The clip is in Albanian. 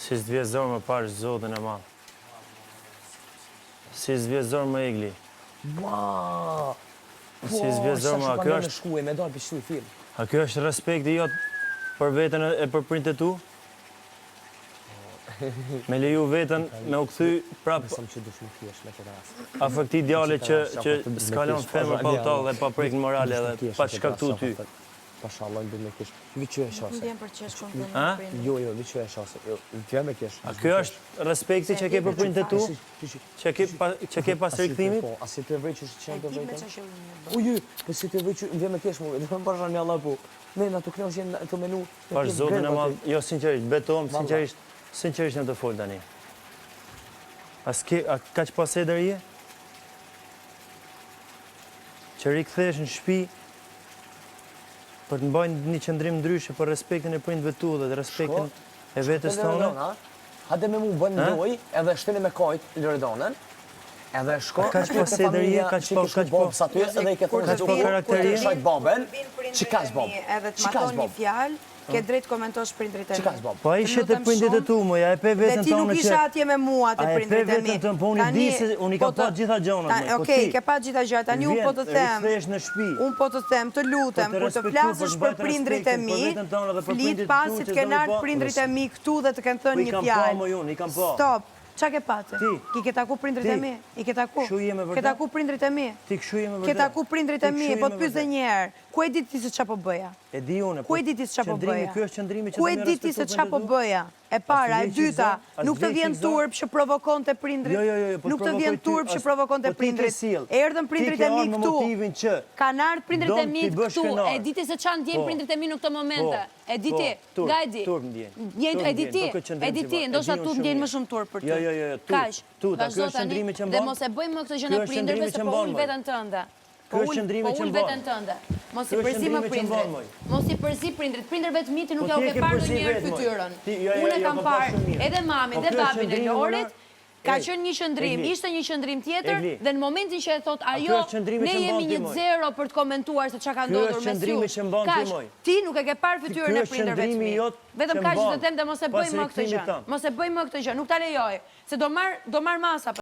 Si s'vjezor më pash zotin e madh. Si s'vjezor më egli. Ua! Si s'vjezor më, a kjo është... shkuaj, me dalë për shtu i film. A kjo është respekti jot për veten e për prindët tu? Me leju veten me u kthy prap Besëm që dush më kjesh me këtë rast. afër këtij djale që s'kalon femër pa utall dhe pa prek morale dhe pa shkaktu ty. Pashallah, në me kesh. Viqë e shase. Ndjen për qesh kon tonë A? prindër. Jo, viqë e shase. Vjen me kesh. A kjo është respekti që ke për prindët tu? Që ke pas rikthimit? Po, asi të vrej që është qenë të Ti me vejtën? çfarë unë. Uj, po si të vrej që vjen me kesh mu, dhe më pasha një Allah po. Ne, na të kënaqsh jenë të menu. Pash zotin e madh, jo sinqerisht, betom, sinqerisht në të fol tani. A kaq pas e dërje? Që rikthesh në shtëpi për të mbajnë një qëndrim ndryshe për respektin e prindëve tu dhe respektin e vetes tonë. Hade me mu bën loj, edhe shtini me kajt Loredonën, edhe shko... Kaq pas e dërje, kaq po... Aty, edhe i ke thonë Kaq po karakteri? Shajt babën, që kash bab? Edhe të maton një fjalë, ke drejt komentosh prindrit e Që mi. kash bab? Po ai shet e prindit e tu, moja, e pe Dhe veten ti nuk tonë isha atje me mua të A e pe prindrit e mi. veten tonë, po unë i di se unë i kam pa gjitha gjonat. Okej, ke pa gjitha gjërat, tani unë po të them. Rikthesh në shtëpi. Unë po të them, të lutem, kur të flasësh për prindrit e mi, flit pasi të kenë ardhur prindrit e mi këtu dhe të kenë thënë një fjalë. I kam pa. Stop. Qa ke pati? Ti. Ki ke taku prindrit e mi? I ke taku? Kshu je me vërtet? Ke taku prindrit e mi? Ti kshu je me vërtet? Ke taku prindrit e mi, po të pyes një herë. Ku e di ti se ç'a po bëja? E di unë. Ku e di ti se ç'a po bëja? Ky është qëndrimi që Ku e di ti se ç'a po bëja? E para, e dyta, nuk të vjen turp që provokon të prindrit. Nuk të vjen turp që provokon të prindrit. Erdhën prindrit e mi këtu. Kanë ardhur prindrit e mi këtu. E di ti se ç'a ndjen prindrit e mi në këtë momente. E di ti, nga e di. Turp ndjen. E di ti, ndoshta tu ndjen më shumë turp për ty. Jo, Kaq. tu, ta ky është qëndrimi që Dhe mban. mos e bëjmë më këtë gjë në prindërve se po ul veten tënde. Ky është qëndrimi që ul mban. veten tënde. Mos i Ky është përzi më qëndrimi që mban, prindrit. moj. Mos i përzi prindrit. Prindërve të mi ti nuk Po ja u ti e ke ke parë përzi ndonjëherë vetë, moj. fytyrën. Jo, Unë e jo, kam po parë shumë mirë. edhe mamin Po dhe ky është babin e qëndrimi, Lorit. Ka Ej, qenë një qëndrim, Egli. ishte një qëndrim tjetër Egli. dhe në momentin që e thot ajo, ky është qëndrimi ne që jemi mban ti, një moj. zero për të komentuar se çka ka ndodhur është mes qëndrimi që mban ti, Kaq, moj. ti nuk e ke parë fytyrën Ky e është prindërve të qëndrimi mi. jot Vetëm që kaq që mban. të them dhe mos e Pas bëjmë më këtë gjë. rikthimit tam. Mos e bëjmë më këtë gjë, nuk ta lejoj, se do marr masa